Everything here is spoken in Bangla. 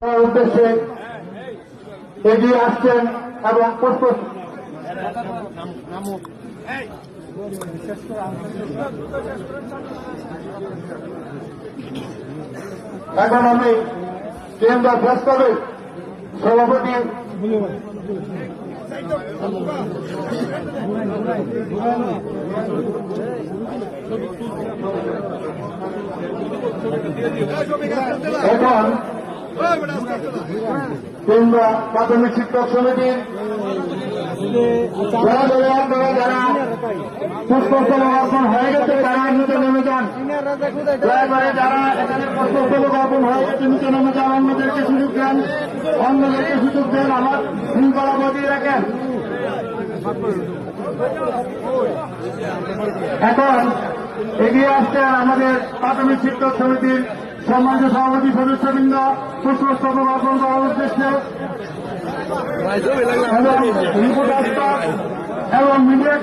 উদ্দেশ্যে এগিয়ে আসছেন এবং প্রস্তুত। এখন আমি কেন্দ্র প্রেস ক্লাবের সভাপতি এখন কেন্দ্র প্রাথমিক শিক্ষক সমিতির যারা পুষ্পস্তবক অর্পণ হয়ে গেছে তারা নিচে নেমে যান। দয়াকরে যারা এখানে পুষ্পস্তবক অর্পণ হয়ে গেছে নিচে নেমে যান, অন্যদেরকে সুযোগ দেন, আমার শৃঙ্খলা বজিয়ে রাখেন। এখন এগিয়ে আসছেন আমাদের প্রাথমিক শিক্ষক সমিতির সম্মানিত সভাপতি সদস্যবৃন্দ পুষ্পস্তবক অর্পণ করার উদ্দেশ্যে এবং মিডিয়া